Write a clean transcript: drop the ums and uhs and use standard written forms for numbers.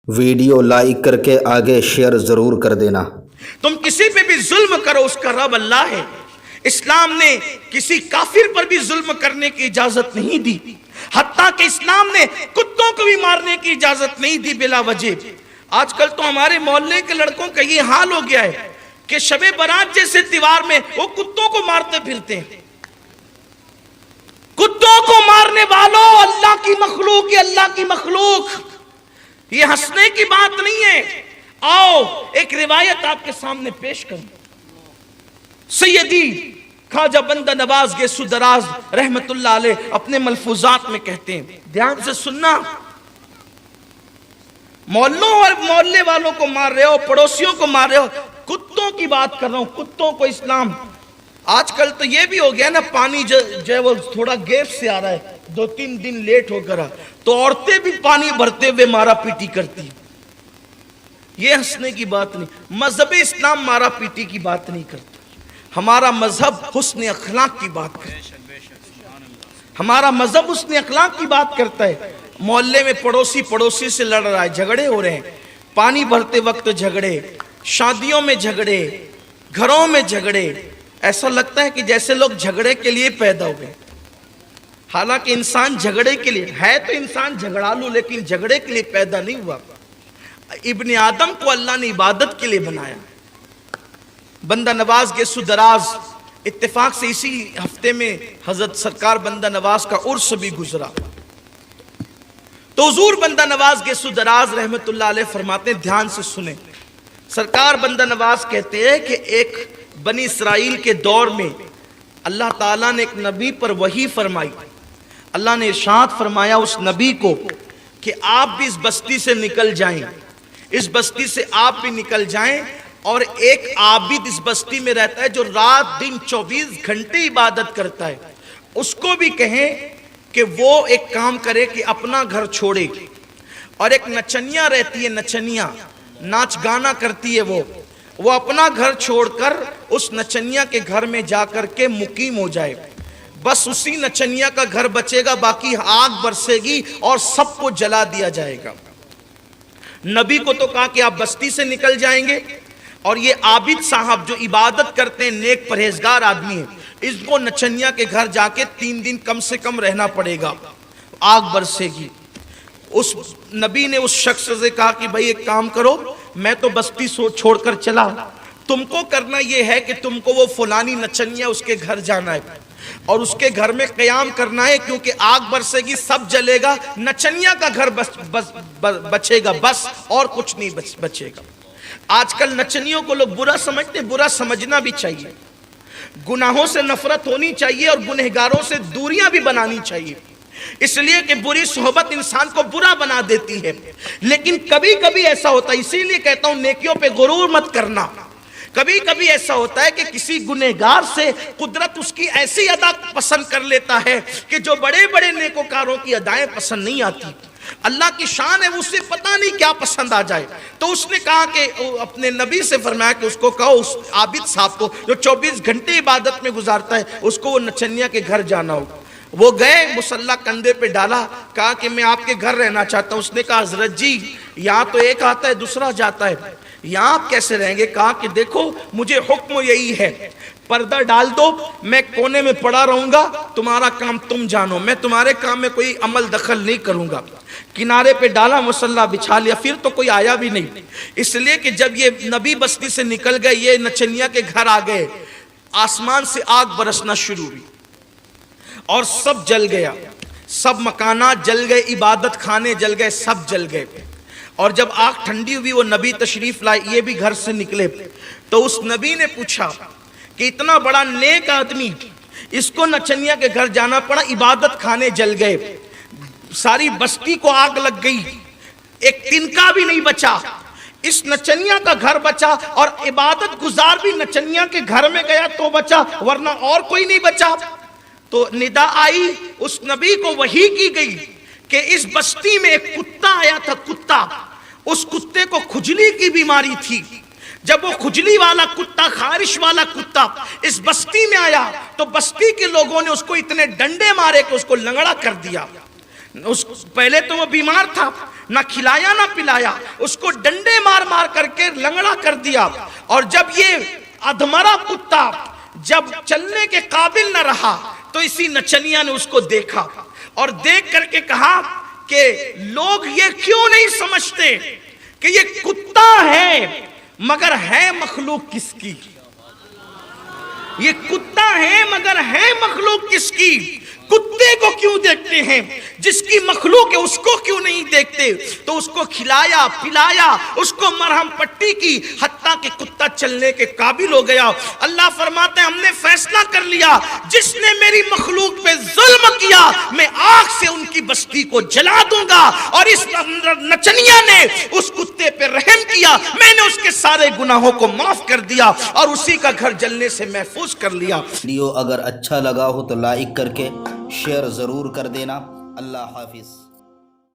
Video like کر کے آگے شیئر ضرور کر دینا۔ تم کسی پہ بھی ظلم کرو، اس کا رب اللہ ہے۔ اسلام نے کسی کافر پر بھی ظلم کرنے کی اجازت نہیں دی، حتیٰ کہ اسلام نے کتوں کو بھی مارنے کی اجازت نہیں دی بلا وجہ۔ آج کل تو ہمارے محلے کے لڑکوں کا یہ حال ہو گیا ہے کہ شب برات جیسے تیوہار میں وہ کتوں کو مارتے پھرتے ہیں۔ کتوں کو مارنے والوں، اللہ کی مخلوق ہے، اللہ کی مخلوق، یہ ہنسنے کی بات نہیں ہے۔ آؤ ایک روایت آپ کے سامنے پیش کروں۔ سیدی خواجہ بندہ نواز گیسو دراز رحمت اللہ علیہ اپنے ملفوظات میں کہتے ہیں، دھیان سے سننا، محلوں اور محلے والوں کو مار رہے ہو، پڑوسیوں کو مار رہے ہو، کتوں کی بات کر رہا ہوں، کتوں کو اسلام۔ آج کل تو یہ بھی ہو گیا نا، پانی جو ہے وہ تھوڑا گیپ سے آ رہا ہے، 2-3 دن لیٹ ہو کر تو عورتیں بھی پانی بھرتے ہوئے مارا پیٹی کرتی ہیں۔ یہ ہنسنے کی بات نہیں، مذہب اسلام مارا پیٹی کی بات نہیں کرتا، ہمارا مذہب حسن اخلاق کی بات کرتا ہے، ہمارا مذہب حسن اخلاق کی بات کرتا ہے۔ محلے میں پڑوسی سے لڑ رہا ہے، جھگڑے ہو رہے ہیں، پانی بھرتے وقت جھگڑے، شادیوں میں جھگڑے، گھروں میں جھگڑے، ایسا لگتا ہے کہ جیسے لوگ جھگڑے کے لیے پیدا ہوئے، حالانکہ انسان جھگڑے کے لیے ہے، تو انسان جھگڑالو، لیکن جھگڑے کے لیے پیدا نہیں ہوا۔ ابن آدم کو اللہ نے عبادت کے لیے بنایا۔ بندہ نواز گیسو دراز، اتفاق سے اسی ہفتے میں حضرت سرکار بندہ نواز کا عرس بھی گزرا، تو حضور بندہ نواز گیسو دراز رحمت اللہ علیہ فرماتے ہیں، دھیان سے سنیں۔ سرکار بندہ نواز کہتے ہیں کہ ایک بنی اسرائیل کے دور میں اللہ تعالیٰ نے ایک نبی پر وحی فرمائی، اللہ نے ارشاد فرمایا اس نبی کو کہ آپ بھی اس بستی سے نکل جائیں، اس بستی سے آپ بھی نکل جائیں، اور ایک عابد اس بستی میں رہتا ہے جو رات دن 24 گھنٹے عبادت کرتا ہے، اس کو بھی کہیں کہ وہ ایک کام کرے کہ اپنا گھر چھوڑے، اور ایک نچنیا رہتی ہے، نچنیا ناچ گانا کرتی ہے، وہ اپنا گھر چھوڑ کر اس نچنیا کے گھر میں جا کر کے مقیم ہو جائے، بس اسی نچنیا کا گھر بچے گا، باقی آگ برسے گی اور سب کو جلا دیا جائے گا۔ نبی کو تو کہا کہ آپ بستی سے نکل جائیں گے، اور یہ عابد صاحب جو عبادت کرتے ہیں، نیک پرہیزگار آدمی ہیں، اس کو نچنیا کے گھر جا کے 3 دن کم سے کم رہنا پڑے گا، آگ برسے گی۔ اس نبی نے اس شخص سے کہا کہ بھائی ایک کام کرو، میں تو بستی چھوڑ کر چلا، تم کو کرنا یہ ہے کہ تم کو وہ فلانی نچنیا اس کے گھر جانا ہے، اور اس کے گھر میں قیام کرنا ہے، کیونکہ آگ برسے گی، سب جلے گا، نچنیا کا گھر بچے گا بس، اور کچھ نہیں بچے گا۔ آج کل نچنیوں کو لوگ برا سمجھتے، برا سمجھنا بھی چاہیے، گناہوں سے نفرت ہونی چاہیے اور گنہگاروں سے دوریاں بھی بنانی چاہیے، اس لیے کہ بری صحبت انسان کو برا بنا دیتی ہے۔ لیکن کبھی کبھی ایسا ہوتا ہے، اسی لیے کہتا ہوں نیکیوں پہ غرور مت کرنا، کبھی کبھی ایسا ہوتا ہے کہ کسی گنہگار سے قدرت اس کی ایسی ادا پسند کر لیتا ہے کہ جو بڑے بڑے نیکوکاروں کی ادائیں پسند نہیں آتی، اللہ کی شان ہے، اسے پتہ نہیں کیا پسند آ جائے، تو اس نے کہا کہ اپنے نبی سے فرمایا کہ اس کو کہو اس عابد صاحب کو جو 24 گھنٹے عبادت میں گزارتا ہے، اس کو وہ نچنیا کے گھر جانا ہو۔ وہ گئے، مصلی کندھے پہ ڈالا، کہا کہ میں آپ کے گھر رہنا چاہتا ہوں۔ اس نے کہا حضرت جی یہاں تو ایک آتا ہے دوسرا جاتا ہے، یہاں آپ کیسے رہیں گے؟ کہا کہ دیکھو مجھے حکم یہی ہے، پردہ ڈال دو، میں کونے میں پڑا رہوں گا، تمہارا کام تم جانو، میں تمہارے کام میں کوئی عمل دخل نہیں کروں گا۔ کنارے پہ ڈالا، مصلی بچھا لیا، پھر تو کوئی آیا بھی نہیں، اس لیے کہ جب یہ نبی بستی سے نکل گئے، یہ نچنیا کے گھر آ گئے، آسمان سے آگ برسنا شروع ہوئی اور سب جل گیا، سب مکانات جل گئے، عبادت خانے جل گئے، سب جل گئے۔ اور جب آگ ٹھنڈی ہوئی، وہ نبی تشریف لائے، یہ بھی گھر سے نکلے، تو اس نبی نے پوچھا کہ اتنا بڑا نیک آدمی، اس کو نچنیا کے گھر جانا پڑا، عبادت خانے جل گئے، ساری بستی کو آگ لگ گئی، ایک تنکا بھی نہیں بچا، اس نچنیا کا گھر بچا، اور عبادت گزار بھی نچنیا کے گھر میں گیا تو بچا، ورنہ اور کوئی نہیں بچا۔ تو ندا آئی، اس نبی کو وحی کی گئی کہ اس بستی میں ایک کتا آیا تھا، کتا، اس کتے کو کھجلی کی بیماری تھی، جب وہ کھجلی والا کتا، خارش والا کتا اس بستی میں آیا تو بستی کے لوگوں نے اس کو اتنے ڈنڈے مارے کہ اس کو لنگڑا کر دیا۔ پہلے تو وہ بیمار تھا، نہ کھلایا نہ پلایا، اس کو ڈنڈے مار مار کر کے لنگڑا کر دیا، اور جب یہ ادھمرا کتا جب چلنے کے قابل نہ رہا تو اسی نچنیا نے اس کو دیکھا اور دیکھ کر کے کہا کہ لوگ یہ کیوں نہیں سمجھتے کہ یہ کتا ہے مگر ہے مخلوق کس کی، یہ کتا ہے مگر ہے مخلوق کس کی، کتے کو کیوں دیکھتے ہیں، جس کی مخلوق ہے اس کو کیوں نہیں دیکھتے؟ تو اس کو کھلایا پلایا، اس کو مرہم پٹی کی، حتیٰ کہ کتا چلنے کے قابل ہو گیا۔ اللہ فرماتے ہیں ہم نے فیصلہ کر لیا جس نے میری مخلوق پہ ظلم کیا میں آگ سے ان کی بستی کو جلا دوں گا، اور اس نچنیا نے اس کتے پہ رحم کیا، میں نے اس کے سارے گناہوں کو معاف کر دیا اور اسی کا گھر جلنے سے محفوظ کر لیا۔ ویڈیو اگر اچھا لگا ہو تو لائک کر کے شیئر ضرور کر دینا۔ اللہ حافظ۔